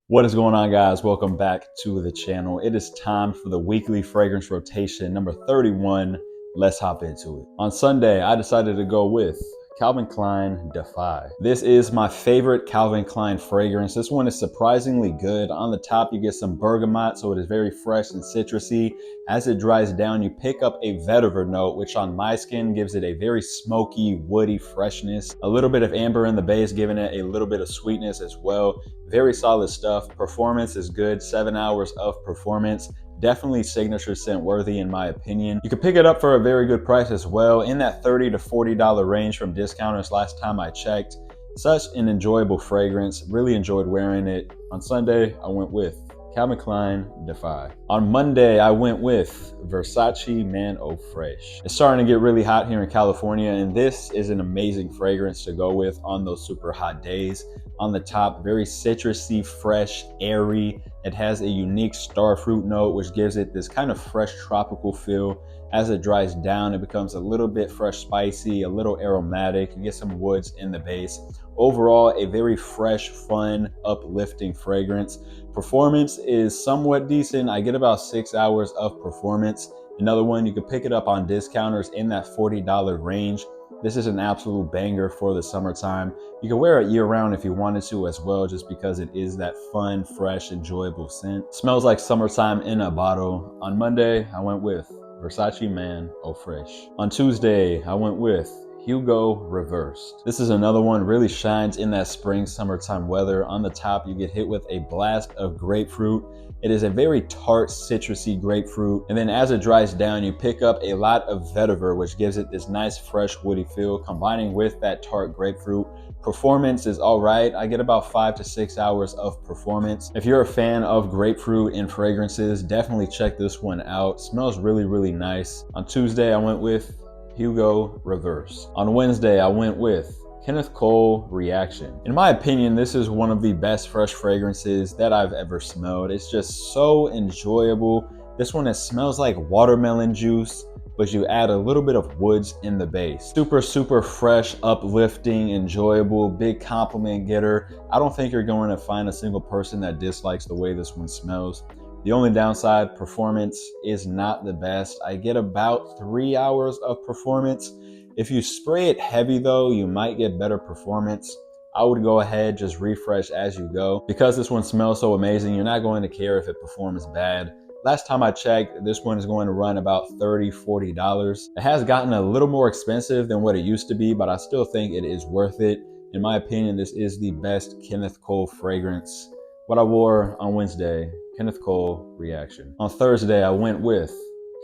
What is going on, guys? Welcome back to the channel. It is time for the weekly fragrance rotation number 31. Let's hop into it. On Sunday, I decided to go with Calvin Klein Defy. This is my favorite Calvin Klein fragrance. This one is surprisingly good. On the top, you get some bergamot, so it is very fresh and citrusy. As it dries down, you pick up a vetiver note, which on my skin gives it a very smoky, woody freshness. A little bit of amber in the base, giving it a little bit of sweetness as well. Very solid stuff. Performance is good. 7 hours of performance. Definitely signature scent worthy in my opinion. You can pick it up for a very good price as well, in that $30 to $40 range from discounters last time I checked. Such an enjoyable fragrance. Really enjoyed wearing it. On Sunday, I went with Calvin Klein Defy. On Monday, I went with Versace Man Eau Fresh. It's starting to get really hot here in California, and this is an amazing fragrance to go with on those super hot days. On the top, very citrusy, fresh, airy. It has a unique star fruit note, which gives it this kind of fresh tropical feel. As it dries down, it becomes a little bit fresh, spicy, a little aromatic. You get some woods in the base. Overall, a very fresh, fun, uplifting fragrance. Performance is somewhat decent. I get about 6 hours of performance. Another one, you can pick it up on discounters in that $40 range. This is an absolute banger for the summertime. You can wear it year round if you wanted to as well, just because it is that fun, fresh, enjoyable scent. Smells like summertime in a bottle. On Monday, I went with Versace Man Eau Fresh. On Tuesday, I went with Hugo Reversed. This is another one, really shines in that spring, summertime weather. On the top, you get hit with a blast of grapefruit. It is a very tart, citrusy grapefruit. And then as it dries down, you pick up a lot of vetiver, which gives it this nice, fresh, woody feel, combining with that tart grapefruit. Performance is all right. I get about 5 to 6 hours of performance. If you're a fan of grapefruit and fragrances, definitely check this one out. Smells really, really nice. On Tuesday, I went with Hugo Reversed. On Wednesday, I went with Kenneth Reaction. In my opinion, this is one of the best fresh fragrances that I've ever smelled. It's just so enjoyable. This one, it smells like watermelon juice, but you add a little bit of woods in the base. Super, super fresh, uplifting, enjoyable, big compliment getter. I don't think you're going to find a single person that dislikes the way this one smells. The only downside, performance is not the best. I get about 3 hours of performance. If you spray it heavy though, you might get better performance. I would go ahead, just refresh as you go. Because this one smells so amazing, you're not going to care if it performs bad. Last time I checked, this one is going to run about $30, $40. It has gotten a little more expensive than what it used to be, but I still think it is worth it. In my opinion, this is the best Kenneth Cole fragrance. What I wore on Wednesday, Kenneth Cole Reaction. On Thursday, I went with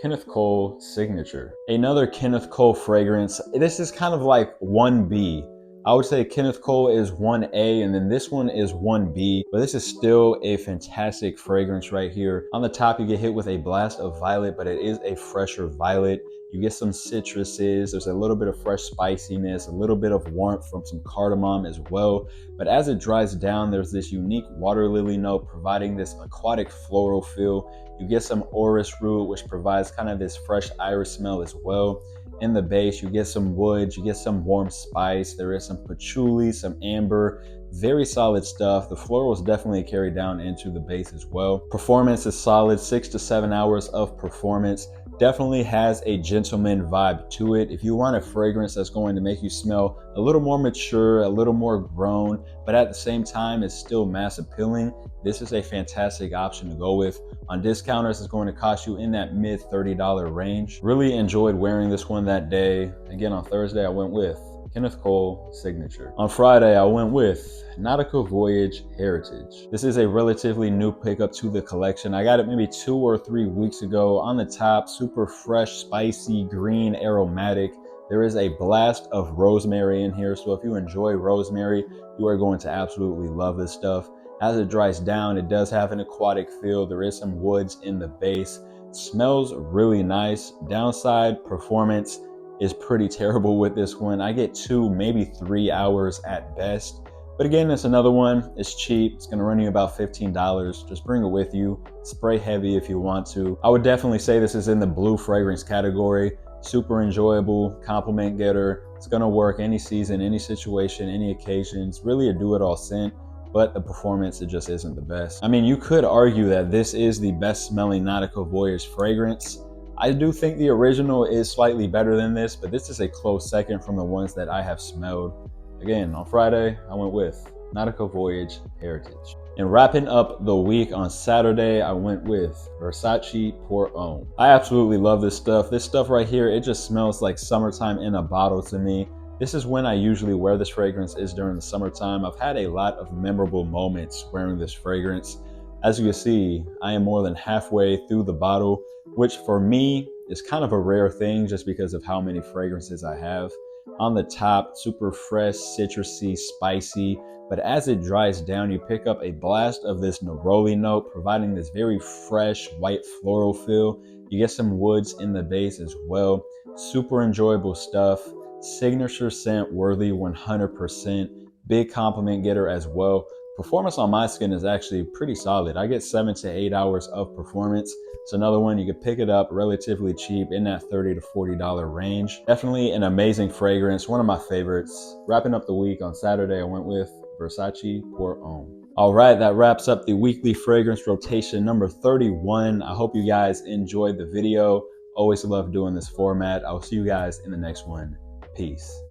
Kenneth Cole Signature. Another Kenneth Cole fragrance. This is kind of like 1B. I would say Kenneth Cole is 1A, and then this one is 1B, but this is still a fantastic fragrance right here. On the top, you get hit with a blast of violet, but it is a fresher violet. You get some citruses, there's a little bit of fresh spiciness, a little bit of warmth from some cardamom as well. But as it dries down, there's this unique water lily note providing this aquatic floral feel. You get some orris root, which provides kind of this fresh iris smell as well. In the base, you get some wood, you get some warm spice, there is some patchouli, some amber, very solid stuff. The florals definitely carry down into the base as well. Performance is solid, 6 to 7 hours of performance. Definitely has a gentleman vibe to it. If you want a fragrance that's going to make you smell a little more mature, a little more grown, but at the same time it's still mass appealing, this is a fantastic option to go with. On discounters, it's going to cost you in that mid $30 range. Really enjoyed wearing this one that day. Again, on Thursday, I went with Kenneth Cole Signature. On Friday, I went with Nautica Voyage Heritage. This is a relatively new pickup to the collection. I got it maybe 2 or 3 weeks ago. On the top, super fresh, spicy, green, aromatic. There is a blast of rosemary in here, so if you enjoy rosemary, you are going to absolutely love this stuff. As it dries down, it does have an aquatic feel. There is some woods in the base. Smells really nice. Downside, performance is pretty terrible with this one. I get 2, maybe 3 hours at best. But again, it's another one. It's cheap. It's going to run you about $15. Just bring it with you. Spray heavy if you want to. I would definitely say this is in the blue fragrance category. Super enjoyable, compliment getter. It's going to work any season, any situation, any occasion. It's really a do-it-all scent. but the performance, it just isn't the best. I mean, you could argue that this is the best smelling Nautica Voyage fragrance. I do think the original is slightly better than this, but this is a close second from the ones that I have smelled. Again, on Friday, I went with Nautica Voyage Heritage. And wrapping up the week on Saturday, I went with Versace Pom. I absolutely love this stuff. This stuff right here, it just smells like summertime in a bottle to me. This is when I usually wear this fragrance, is during the summertime. I've had a lot of memorable moments wearing this fragrance. As you can see, I am more than halfway through the bottle, which for me is kind of a rare thing just because of how many fragrances I have. On the top, super fresh, citrusy, spicy, but as it dries down, you pick up a blast of this neroli note, providing this very fresh white floral feel. You get some woods in the base as well. Super enjoyable stuff. Signature scent worthy 100%. Big compliment getter as well. Performance on my skin is actually pretty solid. I get 7 to 8 hours of performance. It's another one, you can pick it up relatively cheap in that $30 to $40 range. Definitely an amazing fragrance, one of my favorites. Wrapping up the week on Saturday, I went with Versace Pom. All right, that wraps up the weekly fragrance rotation number 31. I hope you guys enjoyed the video. Always love doing this format. I'll see you guys in the next one. Peace.